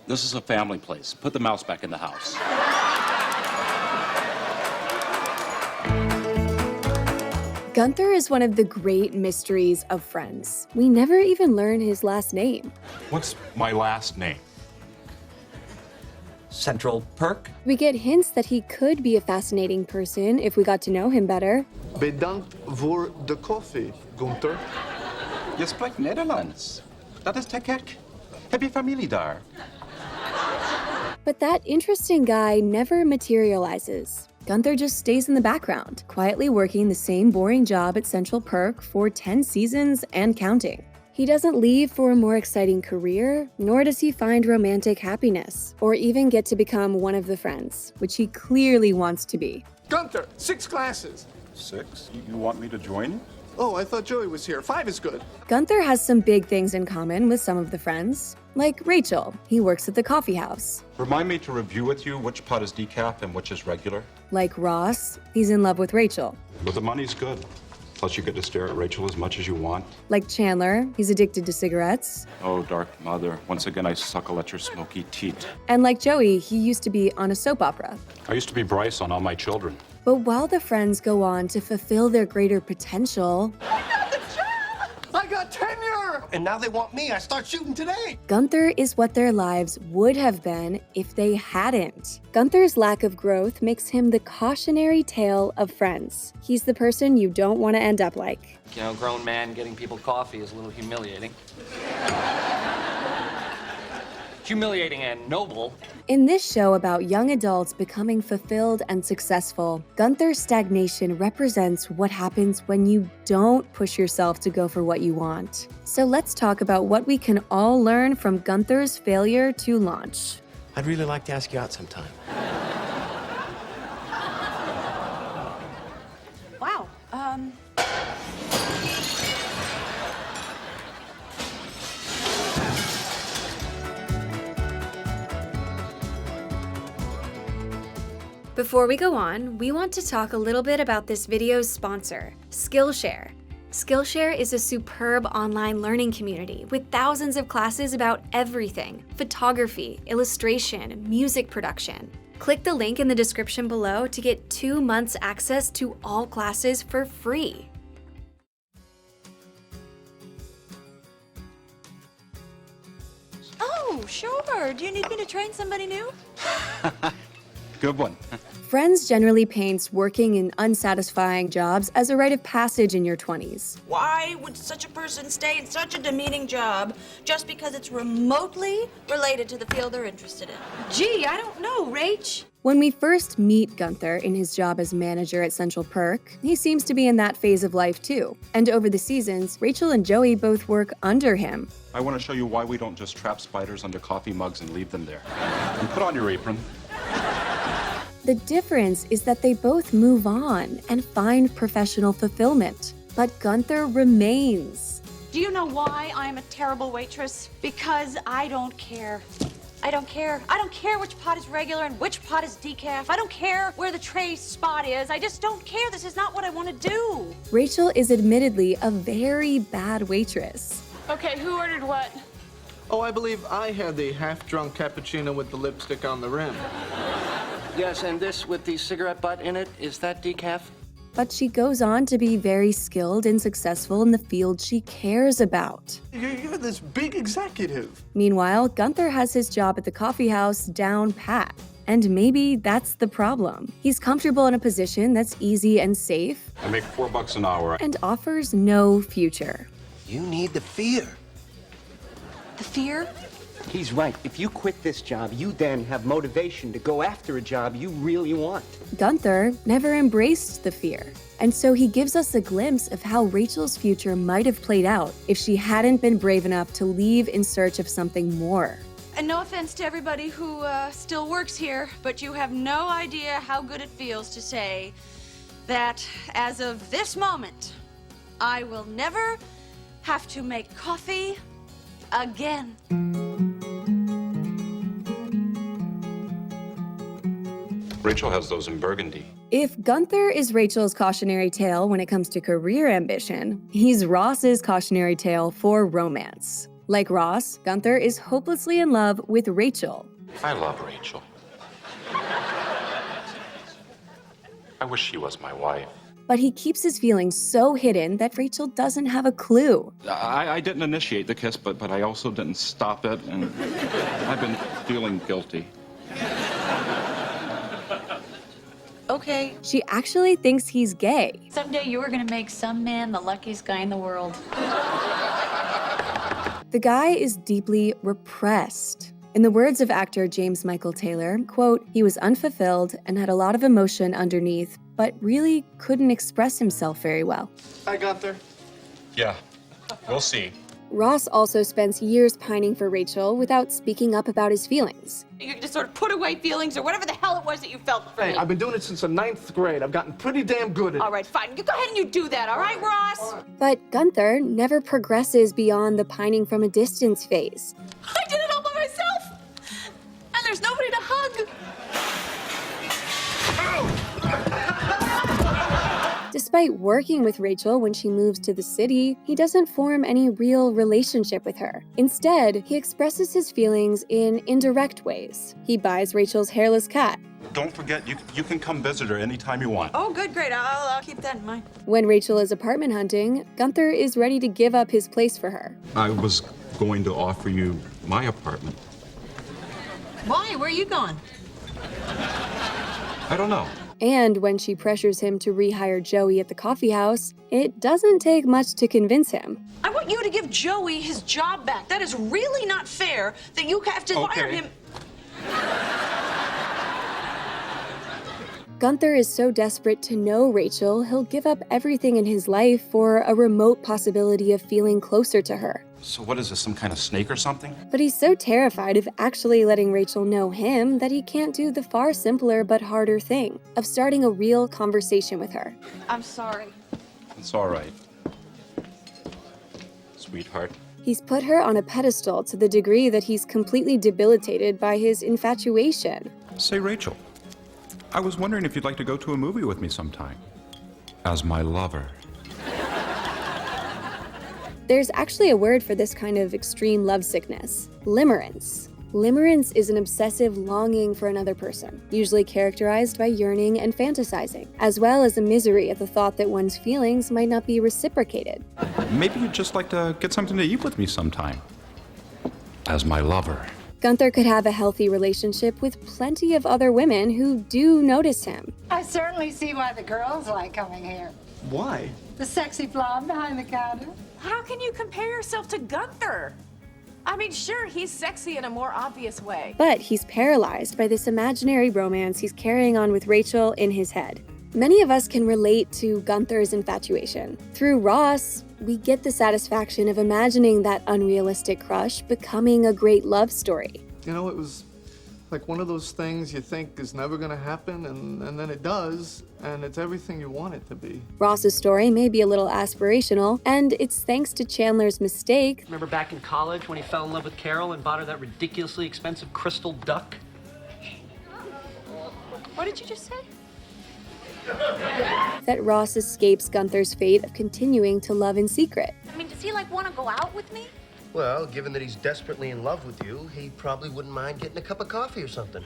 This is a family place. Put the mouse back in the house. Gunther is one of the great mysteries of Friends. We never even learn his last name. What's my last name? Central Perk? We get hints that he could be a fascinating person if we got to know him better. Bedankt voor de koffie, Gunther. Je spreekt Nederlands. Dat is te gek. Heb je familie daar? But that interesting guy never materializes. Gunther just stays in the background, quietly working the same boring job at Central Perk for 10 seasons and counting. He doesn't leave for a more exciting career, nor does he find romantic happiness, or even get to become one of the friends, which he clearly wants to be. Gunther, 6 classes. 6? You want me to join? Oh, I thought Joey was here. 5 is good. Gunther has some big things in common with some of the friends. Like Rachel, he works at the coffee house. Remind me to review with you which pot is decaf and which is regular. Like Ross, he's in love with Rachel. But the money's good. Plus you get to stare at Rachel as much as you want. Like Chandler, he's addicted to cigarettes. Oh, dark mother. Once again, I suckle at your smoky teat. And like Joey, he used to be on a soap opera. I used to be Bryce on All My Children. But while the friends go on to fulfill their greater potential, I got tenure! And now they want me. I start shooting today. Gunther is what their lives would have been if they hadn't. Gunther's lack of growth makes him the cautionary tale of Friends. He's the person you don't want to end up like. You know, grown man getting people coffee is a little humiliating. Humiliating and noble. In this show about young adults becoming fulfilled and successful, Gunther's stagnation represents what happens when you don't push yourself to go for what you want. So let's talk about what we can all learn from Gunther's failure to launch. I'd really like to ask you out sometime. Wow. Before we go on, we want to talk a little bit about this video's sponsor, Skillshare. Skillshare is a superb online learning community with thousands of classes about everything: photography, illustration, music production. Click the link in the description below to get 2 months access to all classes for free. Oh, sure. Do you need me to train somebody new? Good one. Friends generally paints working in unsatisfying jobs as a rite of passage in your 20s. Why would such a person stay in such a demeaning job just because it's remotely related to the field they're interested in? Gee, I don't know, Rach. When we first meet Gunther in his job as manager at Central Perk, he seems to be in that phase of life too. And over the seasons, Rachel and Joey both work under him. I want to show you why we don't just trap spiders under coffee mugs and leave them there. And put on your apron. The difference is that they both move on and find professional fulfillment. But Gunther remains. Do you know why I'm a terrible waitress? Because I don't care. I don't care. I don't care which pot is regular and which pot is decaf. I don't care where the tray spot is. I just don't care. This is not what I want to do. Rachel is admittedly a very bad waitress. Okay, who ordered what? Oh, I believe I had the half-drunk cappuccino with the lipstick on the rim. Yes, and this with the cigarette butt in it, is that decaf? But she goes on to be very skilled and successful in the field she cares about. You're this big executive. Meanwhile, Gunther has his job at the coffee house down pat. And maybe that's the problem. He's comfortable in a position that's easy and safe I make $4 an hour. and offers no future. You need the fear. The fear? He's right. If you quit this job, you then have motivation to go after a job you really want. Gunther never embraced the fear. And so he gives us a glimpse of how Rachel's future might have played out if she hadn't been brave enough to leave in search of something more. And no offense to everybody who still works here, but you have no idea how good it feels to say that as of this moment, I will never have to make coffee again. Rachel has those in burgundy. If Gunther is Rachel's cautionary tale when it comes to career ambition, he's Ross's cautionary tale for romance. Like Ross, Gunther is hopelessly in love with Rachel. I love Rachel. I wish she was my wife. But he keeps his feelings so hidden that Rachel doesn't have a clue. I didn't initiate the kiss, but I also didn't stop it, and I've been feeling guilty. Okay. She actually thinks he's gay. Someday you are gonna make some man the luckiest guy in the world. The guy is deeply repressed. In the words of actor James Michael Taylor, quote, he was unfulfilled and had a lot of emotion underneath, but really couldn't express himself very well. Hi, Gunther. Yeah, we'll see. Ross also spends years pining for Rachel without speaking up about his feelings. You just sort of put away feelings or whatever the hell it was that you felt for Hey, me. I've been doing it since the 9th grade. I've gotten pretty damn good at it. All right, fine. You go ahead and you do that, all right, Ross? But Gunther never progresses beyond the pining from a distance phase. I did it all by myself. And there's nobody to hug. Despite working with Rachel when she moves to the city, he doesn't form any real relationship with her. Instead, he expresses his feelings in indirect ways. He buys Rachel's hairless cat. Don't forget, you can come visit her anytime you want. Oh, good, great. I'll keep that in mind. When Rachel is apartment hunting, Gunther is ready to give up his place for her. I was going to offer you my apartment. Why? Where are you going? I don't know. And when she pressures him to rehire Joey at the coffee house, it doesn't take much to convince him. I want you to give Joey his job back. That is really not fair that you have to fire Okay. him. Gunther is so desperate to know Rachel, he'll give up everything in his life for a remote possibility of feeling closer to her. So what is this, some kind of snake or something? But he's so terrified of actually letting Rachel know him that he can't do the far simpler but harder thing of starting a real conversation with her. I'm sorry. It's all right. Sweetheart. He's put her on a pedestal to the degree that he's completely debilitated by his infatuation. Say, Rachel, I was wondering if you'd like to go to a movie with me sometime. As my lover. There's actually a word for this kind of extreme lovesickness: limerence. Limerence is an obsessive longing for another person, usually characterized by yearning and fantasizing, as well as a misery at the thought that one's feelings might not be reciprocated. Maybe you'd just like to get something to eat with me sometime. As my lover. Gunther could have a healthy relationship with plenty of other women who do notice him. I certainly see why the girls like coming here. Why? The sexy blonde behind the counter. How can you compare yourself to Gunther? I mean, sure, he's sexy in a more obvious way. But he's paralyzed by this imaginary romance he's carrying on with Rachel in his head. Many of us can relate to Gunther's infatuation. Through Ross, we get the satisfaction of imagining that unrealistic crush becoming a great love story. You know, it was like one of those things you think is never gonna happen, and then it does, and it's everything you want it to be. Ross's story may be a little aspirational, and it's thanks to Chandler's mistake. Remember back in college when he fell in love with Carol and bought her that ridiculously expensive crystal duck? What did you just say? That Ross escapes Gunther's fate of continuing to love in secret. I mean, does he, want to go out with me? Well, given that he's desperately in love with you, he probably wouldn't mind getting a cup of coffee or something.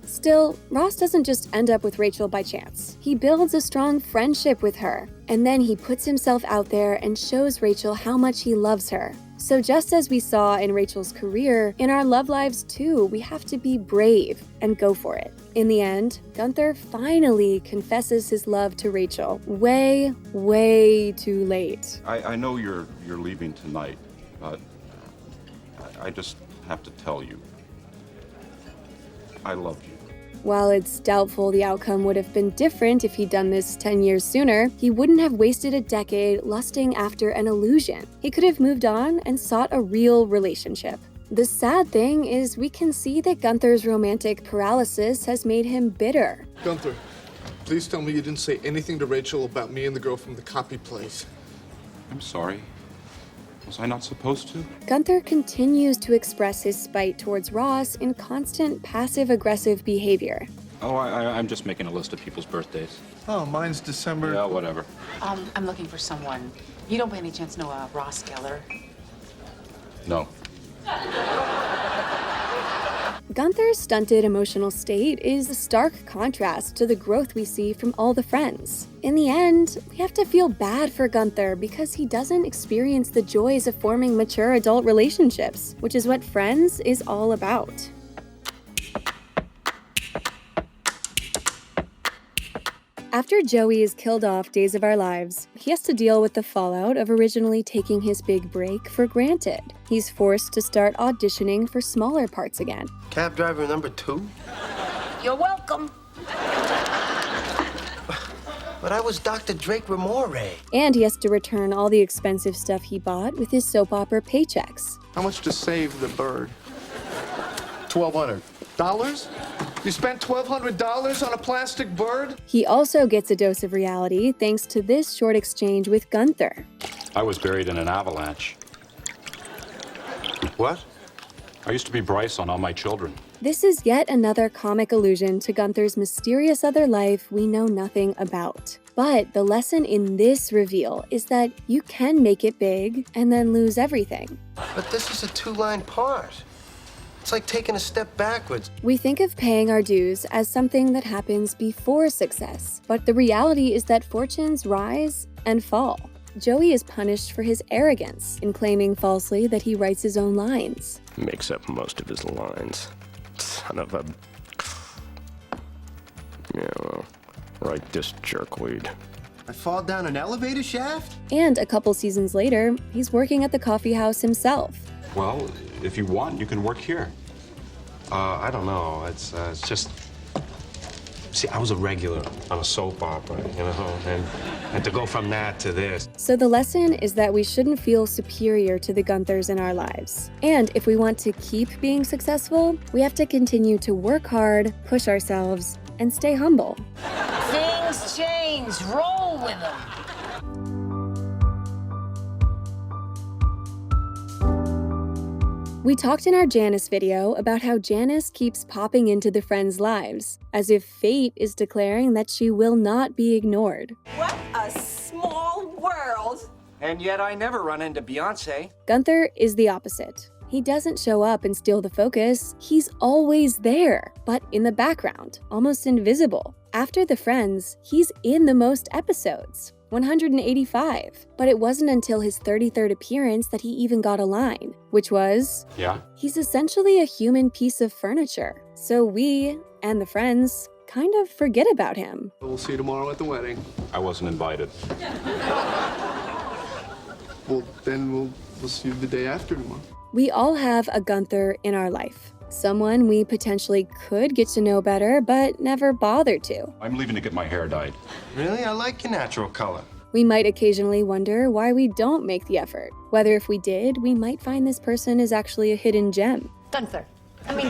Still, Ross doesn't just end up with Rachel by chance. He builds a strong friendship with her, and then he puts himself out there and shows Rachel how much he loves her. So just as we saw in Rachel's career, in our love lives too, we have to be brave and go for it. In the end, Gunther finally confesses his love to Rachel. Way, way too late. I know you're leaving tonight, but I just have to tell you, I love you. While it's doubtful the outcome would have been different if he'd done this 10 years sooner, he wouldn't have wasted a decade lusting after an illusion. He could have moved on and sought a real relationship. The sad thing is we can see that Gunther's romantic paralysis has made him bitter. Gunther, please tell me you didn't say anything to Rachel about me and the girl from the copy place. I'm sorry. Was I not supposed to? Gunther continues to express his spite towards Ross in constant passive-aggressive behavior. Oh, I'm just making a list of people's birthdays. Oh, mine's December. Yeah, whatever. I'm looking for someone. You don't by any chance know Ross Geller? No. Gunther's stunted emotional state is a stark contrast to the growth we see from all the friends. In the end, we have to feel bad for Gunther because he doesn't experience the joys of forming mature adult relationships, which is what Friends is all about. After Joey is killed off Days of Our Lives, he has to deal with the fallout of originally taking his big break for granted. He's forced to start auditioning for smaller parts again. Cab driver number 2? You're welcome. But I was Dr. Drake Ramore. And he has to return all the expensive stuff he bought with his soap opera paychecks. How much to save the bird? $1,200. You spent $1,200 on a plastic bird? He also gets a dose of reality thanks to this short exchange with Gunther. I was buried in an avalanche. What? I used to be Bryce on All My Children. This is yet another comic allusion to Gunther's mysterious other life we know nothing about. But the lesson in this reveal is that you can make it big and then lose everything. But this is a 2-line part. It's like taking a step backwards. We think of paying our dues as something that happens before success, but the reality is that fortunes rise and fall. Joey is punished for his arrogance in claiming falsely that he writes his own lines. Makes up most of his lines. Son of a... Yeah, well, write this jerkweed. I fall down an elevator shaft? And a couple seasons later, he's working at the coffee house himself. Well, if you want, you can work here. I don't know. It's just... See, I was a regular on a soap opera, you know, and to go from that to this. So the lesson is that we shouldn't feel superior to the Gunthers in our lives. And if we want to keep being successful, we have to continue to work hard, push ourselves, and stay humble. Things change. Roll with them. We talked in our Janice video about how Janice keeps popping into the friends' lives, as if fate is declaring that she will not be ignored. What a small world. And yet I never run into Beyonce. Gunther is the opposite. He doesn't show up and steal the focus, he's always there, but in the background, almost invisible. After the Friends, he's in the most episodes. 185. But it wasn't until his 33rd appearance that he even got a line, which was, Yeah? he's essentially a human piece of furniture. So we, and the Friends, kind of forget about him. We'll see you tomorrow at the wedding. I wasn't invited. Well, then we'll see you the day after tomorrow. We all have a Gunther in our life. Someone we potentially could get to know better, but never bother to. I'm leaving to get my hair dyed. Really? I like your natural color. We might occasionally wonder why we don't make the effort. Whether if we did, we might find this person is actually a hidden gem. Gunther. I mean,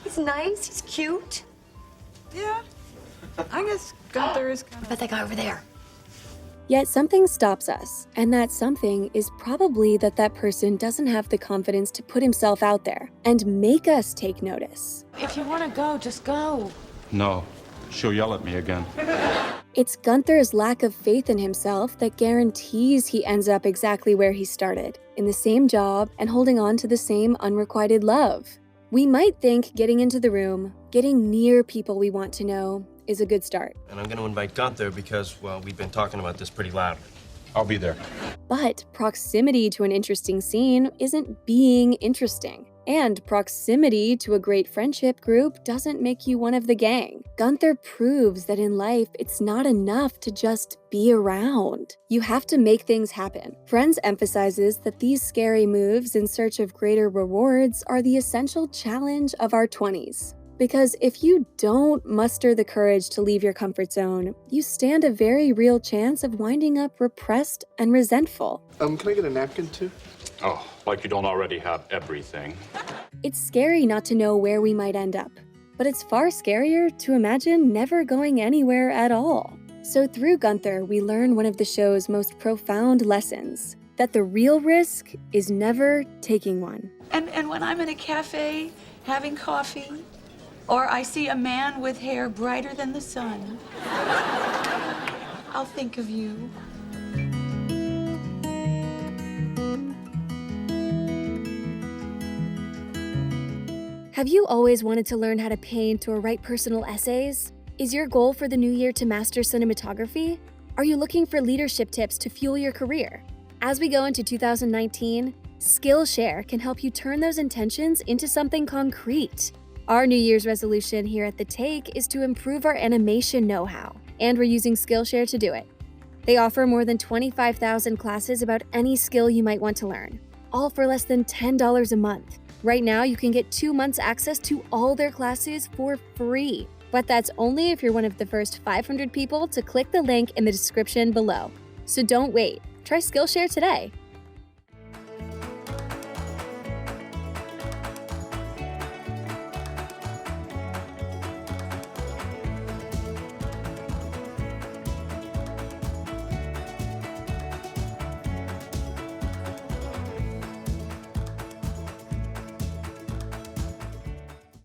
he's nice, he's cute. Yeah. I guess Gunther is kind What about that guy over there? Yet something stops us, and that something is probably that that person doesn't have the confidence to put himself out there and make us take notice. If you want to go, just go. No. She'll yell at me again. It's Gunther's lack of faith in himself that guarantees he ends up exactly where he started, in the same job and holding on to the same unrequited love. We might think getting into the room, getting near people we want to know, is a good start. And I'm going to invite Gunther because, well, we've been talking about this pretty loudly. I'll be there. But proximity to an interesting scene isn't being interesting. And proximity to a great friendship group doesn't make you one of the gang. Gunther proves that in life, it's not enough to just be around. You have to make things happen. Friends emphasizes that these scary moves in search of greater rewards are the essential challenge of our 20s. Because if you don't muster the courage to leave your comfort zone, you stand a very real chance of winding up repressed and resentful. Can I get a napkin too? Oh, like you don't already have everything. It's scary not to know where we might end up, but it's far scarier to imagine never going anywhere at all. So through Gunther, we learn one of the show's most profound lessons, that the real risk is never taking one. And when I'm in a cafe having coffee, or I see a man with hair brighter than the sun, I'll think of you. Have you always wanted to learn how to paint or write personal essays? Is your goal for the new year to master cinematography? Are you looking for leadership tips to fuel your career? As we go into 2019, Skillshare can help you turn those intentions into something concrete. Our New Year's resolution here at The Take is to improve our animation know-how, and we're using Skillshare to do it. They offer more than 25,000 classes about any skill you might want to learn, all for less than $10 a month. Right now, you can get 2 months access to all their classes for free. But that's only if you're one of the first 500 people to click the link in the description below. So don't wait. Try Skillshare today.